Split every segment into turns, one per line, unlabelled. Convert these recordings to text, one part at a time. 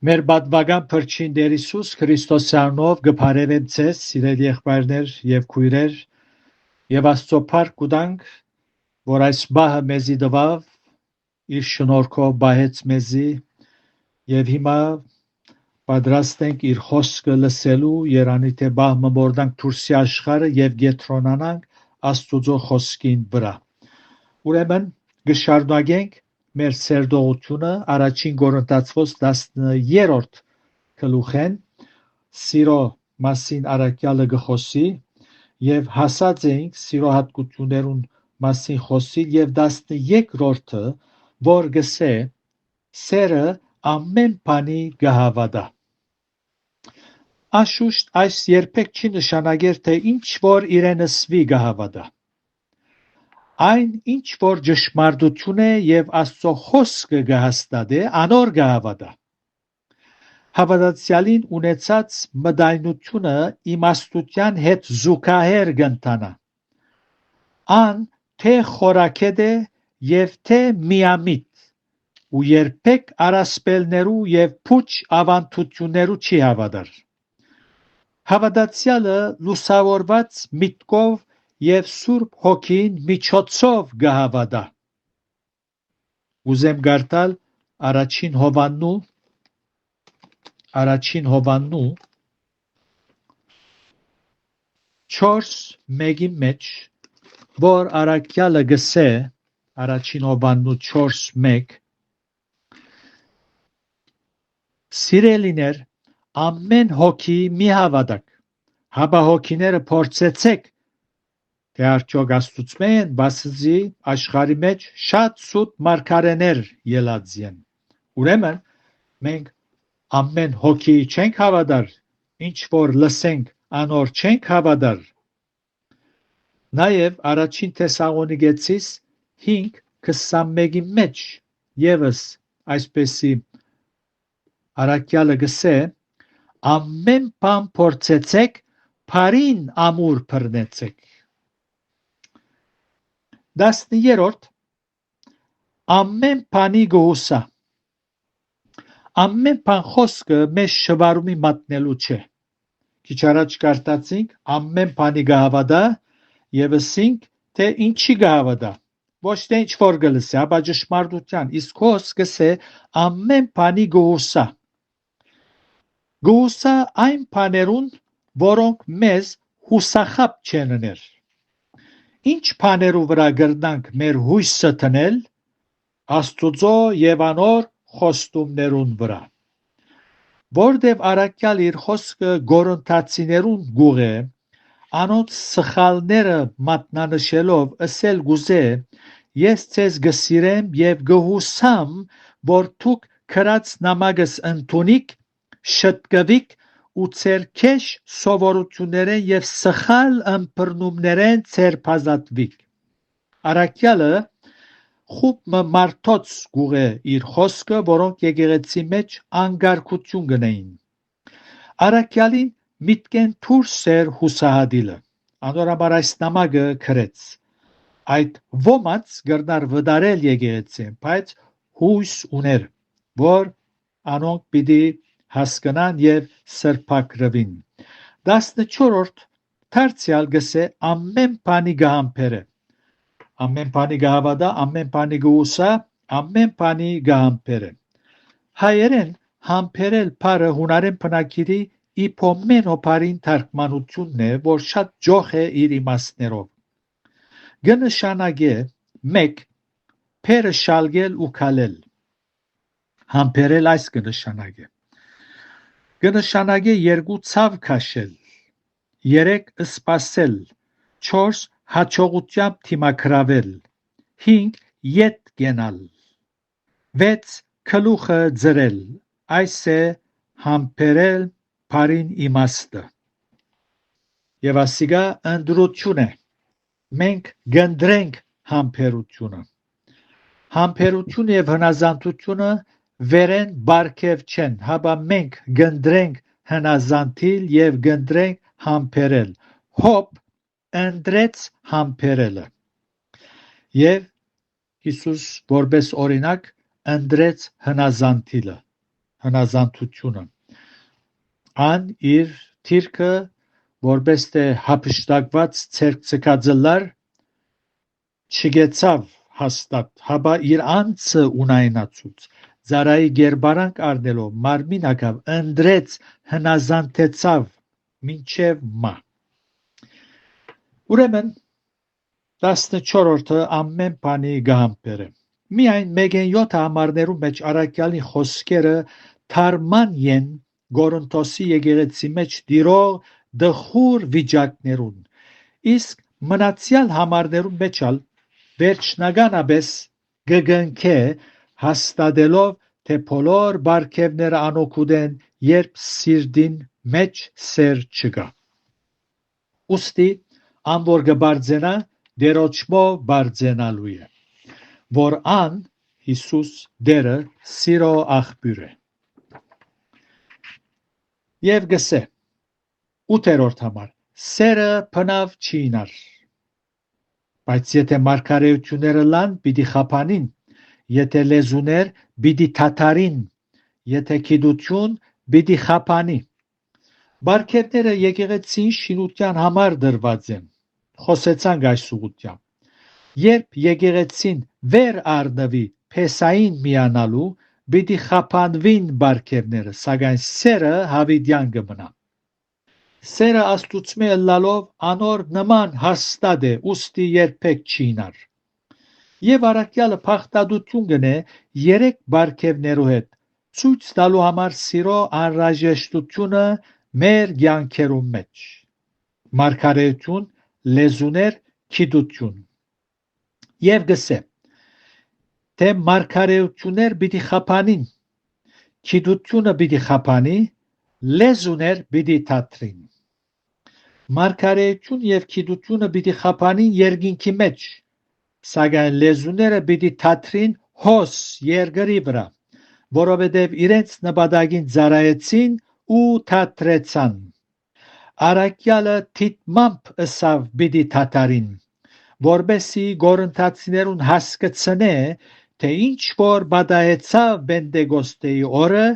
Մեր բադվական փրկին Տեր Հիսուս Քրիստոսի անունով գբարևեմ ձեզ, սիրելի եղբայրներ եւ քույրեր, եւ Աստծո փառք կուտանք, որ այս բահը մեզի տվավ, իր շնորհքով բահեց մեզի, եւ հիմա պատրաստ ենք իր խոսքը լսելու, երանի թե բահ մորդանք դուրսի աշխարհը եւ գետրոնանանք Աստծո խոսքին վրա։ Ուրեմն գշարունակենք մեր սերտողությունը առաջին Կորինթացոս 10-րդ գլուխեն սիրո մասին առաքյալը գխոսի եւ հասած էինք սիրո հատկություններուն մասին խոսիլ եւ 13-րդը որ գսե սերը ամեն բանի գահավադա Աշուշտ այս երբեք չի նշանակեր թե ինչ որ իրենսվի գահավադա Այն ինչ որ ճշմարտություն է եւ Աստծո խոսքը գահստադե անոր գահավադա Հավատացյալին ունեցած մտայնությունը իմաստության հետ զուգահեռ կընթանա Ան թե խորակետ է եւ թե միամիտ ու երբեք արասպելներու եւ փուչ ավանդություններու չի հավատար Հավատացյալը լուսավորված միտքով եւ Սուրբ Հոգին միջոցով գահավադա Ուզեմ գարտալ առաջին Հովաննու 4:1-ի մեջ որ առաքյալը գսե առաջին Հովաննու 4:1 Սիրելիներ ամեն հոգի մի հավատակ հաբա հոգիները փորձեցեք թե արդյոք Աստուծո են բասզի աշխարհի մեջ շատ սուտ մարգարեներ ելած են ուրեմն մենք ամեն հոգի չենք հավատար ինչ որ լսենք անոր չենք հավատար նաև առաջին Թեսաղոնիկեցիս 5:21-ի մեջ եւս այսպեսի առաքյալը գսե ամեն բան փորձեցեք բարին ամուր բռնեցեք 10-րդ ամեն բանի գոհուսա ամեն բան խոսքը մեզ շվարումի մատնելու չէ քիչ առաջ կարտացինք ամեն բանի գահավադա եւ ասինք թե ինչի գահավադա ոչ թե ինչ որ գլսի ապա ճշմարտության իսկ խոսքս է ամեն բանի գոհուսա գոհուսա այն բաներուն որոնք մեզ հուսախապ չեն ներ Ինչ բաներու վրա գրնանք մեր հույսը տնել Աստուծո եւ անոր խոստումներուն վրա Որտեւ առաքյալ իր խոսքը Կորինթացիներուն գուղե անոնց սխալները մատնանշելով ասել գուզե ես ձեզ գսիրեմ եւ գհուսամ որ դուք քրած նամակս ընդունիք շտկվիք ու ծեր քեշ սովորություններեն եւ սխալ ըմբռնումներեն ծերփազատվիք Առաքյալը խուբ մարդոց գուղե իր խոսքը որոնք եկեղեցի մեջ անկարգություն գնային Առաքյալին միտքեն դուրս էր հուսահատիլը անորաբար այս նամակը գրեց այդ ոմած գրնար վդարել եկեղեցին բայց հույս ուներ որ անոնք պիտի հասկանան եւ սրբակրվին 14-րդ դարձյալ գսե ամեն բանի գահամբերը ամեն բանի գահավադա ամեն բանի գուսա ամեն բանի գահամբերը հայերեն համբերել բառը հունարեն բնակիրի իփոմեն օփարին թարգմանությունն է որ շատ ջոխ է իր իմաստներով գնշանագե 1 փերը շալգել ու քալել համբերել այս գնշանագե Գնշանագե 2 ցավ քաշել 3 սպասել 4 հաջողությամբ թիմակրավել 5 ետ գենալ 6 քլուխը ձրել այս է համբերել բարին իմաստը եւ ասիգա ընդրություն է մենք գնդրենք համբերությունը համբերություն եւ հնազանդությունը վերեն բարգև չեն հաբա մենք գնդրենք հնազանդիլ եւ գնդրենք համբերել հոբ ընդրեց համբերելը եւ Հիսուս որպես օրինակ ընդրեց հնազանդիլը հնազանդությունը։ Ան իր թիրքը որպես թե հափշտակված ցերկցկածլար չգեցավ հաստատ, հաբա իր անձը ունայնացուց ծարայի գերբարանք առնելով մարմին ակավ ընդրեց հնազանդեցավ մինչև մա։ Ուրեմն 14-ը ամեն բանի գահամբեր է։ Միայն մեգեն 7 համարներու մեջ առաքյալի խոսքերը թարման են Գորընթոսի եկեղեցի մեջ դիրող դխուր վիճակներուն, իսկ մնացյալ համարներու մեջ ալ վերջնականապես գգնքե հաստատելով թե բոլոր բարգևները անօգուտ են, երբ սիրտին մեջ սեր չկա։ Ուստի ան որ կբարձենա դերոճմով բարձենալու է, որ ան Հիսուս դերը սիրո աղբյուր է։ Եվ գսե 8-րդ համար սերը բնավ չի ինար, բայց եթե մարգարեությունները լան պիտի խափանին, եթե լեզուներ պիտի թաթարին, եթե գիտություն պիտի խափանի։ Բարգևները եկեղեցին շինության համար դրված են, խոսեցանք այս ուղղությամբ։ Երբ եկեղեցին վեր առնվի փեսային միանալու, պիտի խափանվին բարգևները, սակայն սերը հավիտյան կմնա։ Սերը Աստուծմե ըլլալով անոր նման հաստատ է, ուստի երբեք չի ինար։ Եվ առաքյալը փախտadutun գնե 3 բարգևներու հետ, ցույց տալու համար սիրո անհրաժեշտությունը մեր կյանքերու մեջ։ Մարգարեություն, լեզուներ, գիտություն։ Եվ գսե թե մարգարեություններ պիտի խափանին, գիտությունը պիտի խափանի, լեզուներ պիտի թատրին։ Մարգարեություն եւ գիտությունը պիտի խափանին երկինքի մեջ, սակայն լեզուները պիտի թատրին հոս երկրի վրա, որովհետեւ իրենց նպատակին ծառայեցին ու թատրեցան։ Առաքյալը թիտմամբ ըսավ պիտի թաթարին, որբեսի գորընթացիներուն հասկացնե, թե ինչ որ բադայեցավ Պենտեկոստեի օրը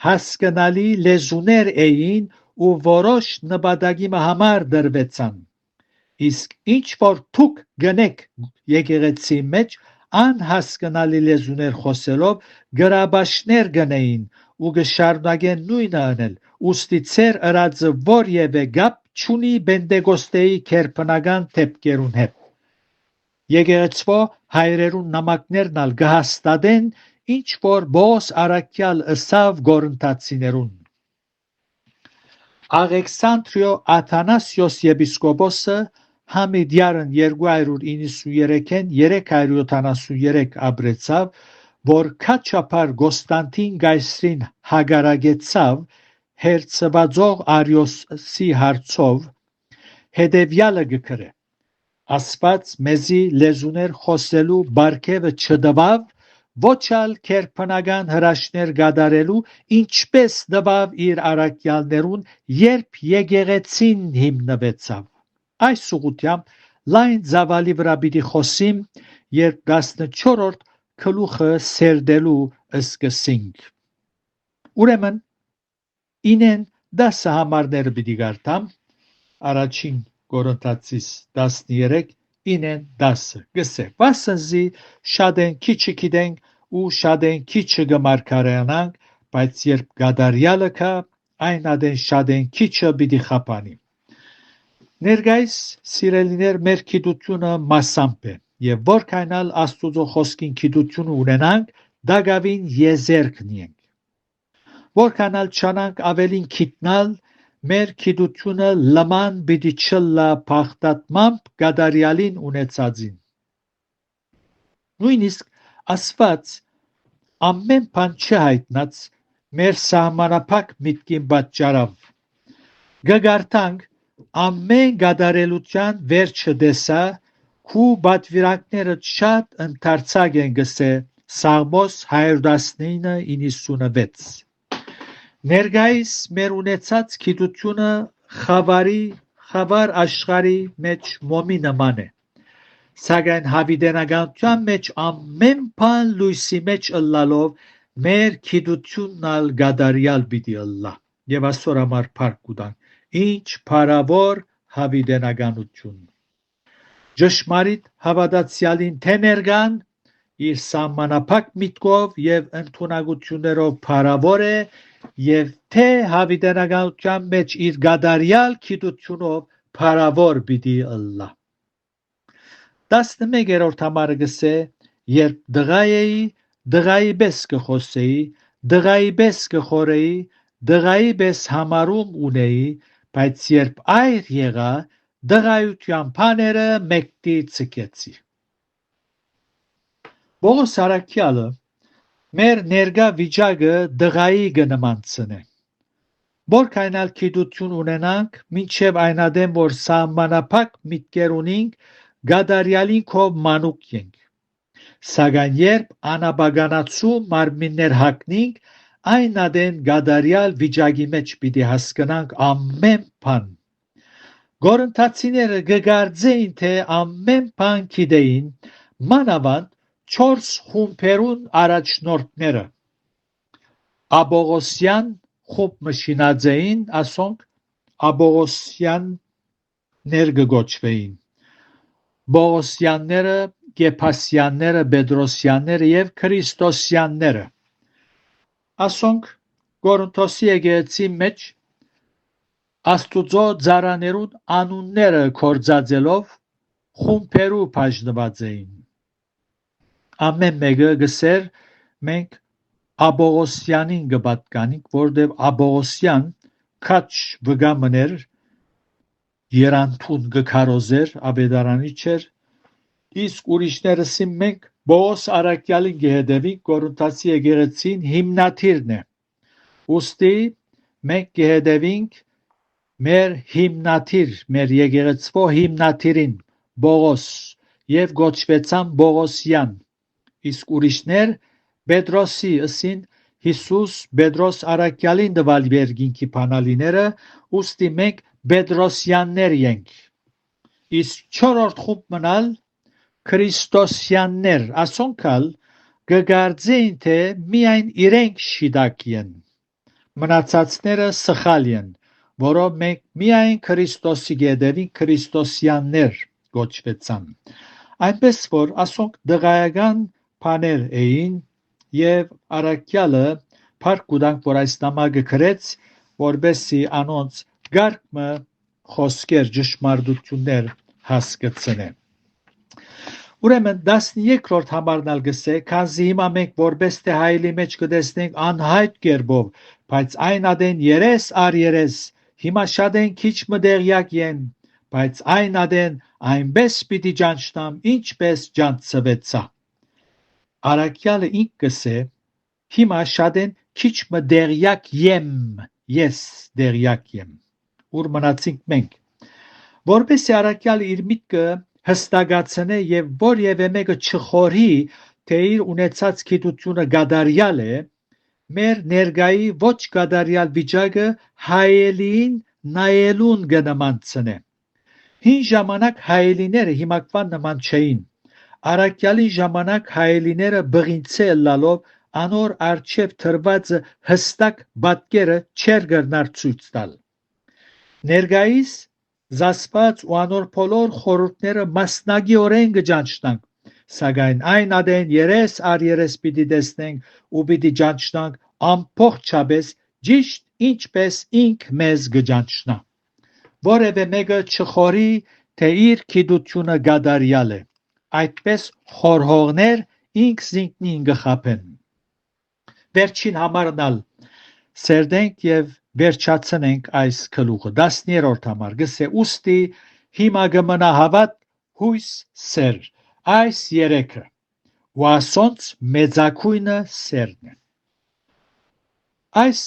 հասկանալի լեզուներ էին ու որոշ նպատակի համար դրվեցան, իսկ ինչ որ թուք գնեք եկեղեցի մեջ անհասկանալի լեզուներ խոսելով գրաբաշներ գնեին ու գշարունակեն նույնը անել, ուստի ծեր ըրածը որևէ գապ չունի Պենտեկոստեի քերբնական դեպքերուն հետ։ Եկեղեցվո հայրերուն նամակներն ալ գհաստատեն ինչ որ Բոս առաքյալ ըսավ գորընթացիներուն։ Աղեքսանդրիո Աթանասիոս եպիսկոպոսը Համիդյարն 293-ին 373 ապրեցավ, որ քաչապար Կոստանտին Գայսրին հագարագեցավ հերցվածող Արիոսի հարցով, հետևյալը գկրե. Աստված մեզի լեզուներ խոսելու բարգևը չտվավ, ոչ ալ քերբնական հրաշներ գադարելու, ինչպես տվավ իր առաքյալներուն, երբ եկեղեցին հիմնվեցավ։ Այս ուղղությամբ լայն ծավալի վրա պիտի խոսիմ, երբ 14-րդ գլուխը սերդելու սկսենք։ Ուրեմն ինեն 10 համարները պիտի գարտամ, առաջին Կորինթացիս 13 ինեն 10 գսե, վասնզի շատ են քիչը գիտենք ու շատ են քիչը գմարգարյանանք, բայց երբ գադարյալը կա, այն ադեն շատ են քիչը պիտի խափանի։ Ներկայիս սիրելիներ, մեր գիտությունը մասամբ է, եւ որքանալ Աստուծո խոսքին գիտություն ունենանք, դակավին եզերք նենք։ Որքանալ չանանք ավելին գիտնալ, մեր գիտությունը լման պիտի չլա փախտատմամբ գադարյալին ունեցածին։ Նույնիսկ Աստված ամեն բան չհայտնած մեր սահմանափակ միտքին պատճառով գգարտանք ամեն գադարելության վերջը դեսա քու պատվիրանքները շատ ընդարձակ են գսե Սաղմոս 119:96 Ներկայիս մեր ունեցած գիտությունը խավար աշխարհի մեջ մոմի նման է, սակայն հավիտենականության մեջ ամեն բան լույսի մեջ ըլլալով մեր քիդությունն ալ գադարյալ պիտի ըլլա եւ աստոր համար փառք կուտանք ինչ փարավոր հավիտենականություն ճշմարիտ հավատացյալին թե ներգան իր սահմանափակ միտքով եւ ընդունակություններով փարավոր է եւ թե հավիտենականության մեջ իր գադարյալ քիդությունով փարավոր պիտի ըլլա 11-րդ համարը գսե երբ դղա էի դղայի պես կխոսեի դղայի պես կխորեի դղայի պես համարում ունեի բայց երբ այր եղա դղայության բաները մեկտի ցկեցի Բողոս Արաքյալը մեր ներկա վիճակը դղայի կնմանցնե Որքան ալ քիդություն ունենանք մինչև այնադեմ որ սահմանափակ միտքեր ունենք գադարյալին քով մանուկ ենք Սակայն երբ անաբագանացու մարմիններ հագնենք այն ադեն գադարյալ վիճակի մեջ պիտի հասկանանք ամեն բան Գորընթացիները գգարձեին թե ամեն բան գիտեին մանավանդ 4 խումբերուն առաջնորդները Աբողոսյան խումբ մշինաձեին ասոնք Աբողոսյաններ գոչվեին Բողոսյանները Գեփասյանները, Պետրոսյանները եւ Քրիստոսյանները ասոնք Կորինթոսի եկեղեցի մեջ Աստուծո ծառաներուն անունները կորցածելով խումբերու բաժնված էին ամեն մեկը գսեր մենք Աբողոսյանին կպատկանենք որտեղ Աբողոսյան քաչ վգամներ երանդուն գքարոզեր աբեդարանի չեր Իսկ ուրիշներսին մենք Բողոս Արաքյալին գեհդեվին Կորինթոսի եկեղեցին հիմնադիրն է Ոստի մենք գեհդեվինք մեր հիմնադիր մեր եկեղեցվո հիմնադիրին Բողոս եւ գոչվեցան Բողոսյան իսկ ուրիշներ Պետրոսի ըսին Հիսուս Պետրոս Արաքյալին դվալ վերգինքի բանալիները ուստի մենք Պետրոսյաններ ենք իսկ 4-րդ խումբ մնալ Քրիստոսյաններ ասոնքալ գգարձեին թե միայն իրենք շիդակ են մնացածները սխալ են որով մենք միայն Քրիստոսի գեդերին Քրիստոսյաններ գոչվեցան այնպես որ ասոնք դղայական բաներ էին եւ Արաքյալը փառք կուտանք որ այս նամակը գրեց որբեսի անոնց գարկմը խոսքեր ճշմարտություններ հասկացնեն Ուրեմն 13-րդ համարն ալ գսե, քանզի հիմա մենք որպես թե հայելի մեջ կտեսնենք անհայտ կերպով, բայց այն ադեն երես առ երես, հիմա շատ են քիչ մտեղյակ են, բայց այն ադեն այնպես պիտի ճանչնամ, ինչպես ճանցվեցա։ Արաքյալը ինք գսե, հիմա շատ են քիչ մտեղյակ եմ, ես դեղյակ եմ, ուր մնացինք մենք։ Որպես Արաքյալը իր միտքը հստակացնե եւ որևէ մեկը չխորի թե իր ունեցած գիտությունը գադարյալ է մեր ներգայի ոչ գադարյալ վիճակը հայելին նայելուն կնմանցնե հին ժամանակ հայելիները հիմակվան նման չէին Արաքյալի ժամանակ հայելիները բղինցե լալով անոր արչեւ թրված հստակ պատկերը չեր գտնար ցույց տալ ներգայիս Զասված ու անոր բոլոր խորհուրդները մասնագիորեն կճանչնանք, սակայն այն ադեն երես առ երես պիտի տեսնենք ու պիտի ճանչնանք ամբողջապես ճիշտ ինչպես ինք մեզ կճանչնա։ Որևէ մեկը չխորի, թե իր գիտությունը գադարյալ է, այդպես խորհողներ ինքս ինքնին կխաբեն։ Վերջին համարնալ սերդենք եւ վերջացնենք այս գլուխը 10-րդ համար գսե ուստի հիմա կմնա հավատ հույս սեր այս երեքը ու ասոնց մեծակույնը սերն է այս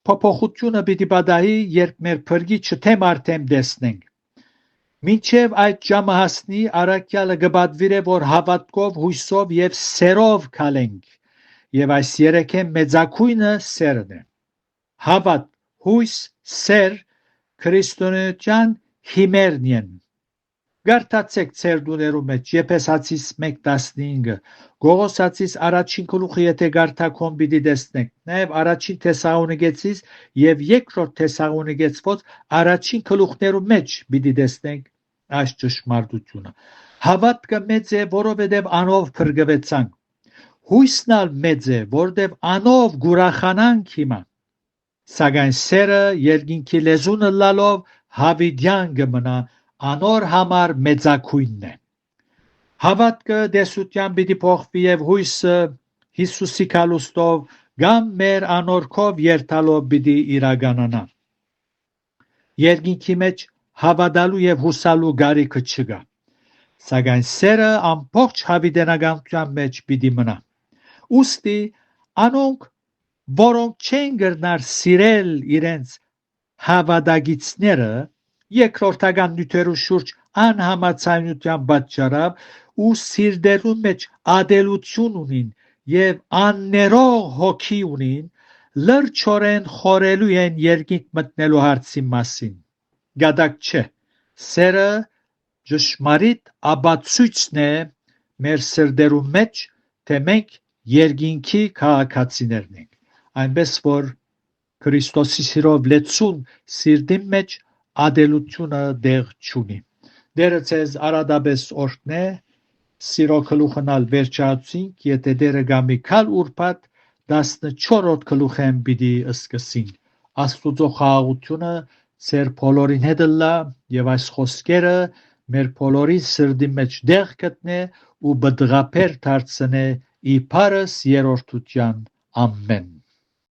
փոփոխությունը պիտի պատահի երբ մեր փրկիչը թեմ արդեմ տեսնենք մինչև այդ ժամը հասնի Արաքյալը կպատվիրե որ հավատքով հույսով եւ սերով քալենք եւ այս երեքը մեծակույնը սերն է հավատ հույս սեր քրիստոնեության հիմերն են Գարտացեք ծեր դուներու մեջ Եփեսացիս 1:15 Գողոսացիս առաջին գլուխը եթե գարտակոն պիտի տեսնեք նաև առաջին Թեսաղոնիկեցիս եւ երկրորդ Թեսաղոնիկեցվոց առաջին գլուխներու մեջ պիտի տեսնենք այս ճշմարտությունը հավատքը մեծ է որովհետեւ անով փրկվեցանք հույսնալ մեծ է որովհետեւ անով գուրախանանք հիմա սակայն սերը երկինքի լեզունը լալով հավիդյան կմնա անոր համար մեծակույնն է հավատքը դեսության պիտի փոխվի եւ հույսը Հիսուսի քալուստով կամ մեր անորքով երթալով պիտի իրականանա երկինքի մեջ հավատալու եւ հուսալու գարիքը չկա սակայն սերը ամբողջ հավիտենականության մեջ պիտի մնա ուստի անոնք որոնք չեն գրնար սիրել իրենց հավատագիցները երկրորդական նյութերու շուրջ անհամաձայնության պատճառով ու սիրտերու մեջ ադելություն ունին եւ աններող հոգի ունին լրջորեն խորելու են երկինք մտնելու հարցի մասին գադակ չէ սերը ճշմարիտ ապացույցն է մեր սրտերու մեջ թե մենք երկինքի քաղաքացիներն ենք այնպես որ Քրիստոսի սիրով լեցուն սիրտի մեջ ադելությունը դեղ չունի Դերը ցեզ արադաբես օրհնե սիրո գլուխնալ վերջացինք եթե դերը գամի քալ ուրբաթ 14-րդ գլուխեն պիտի սկսին Աստուծո խաղաղությունը ծեր բոլորին հետ լա եւ այս խոսքերը մեր բոլորի սրտի մեջ դեղ գտնե ու բդղապեր դարձնե իբարս երրորդության ամեն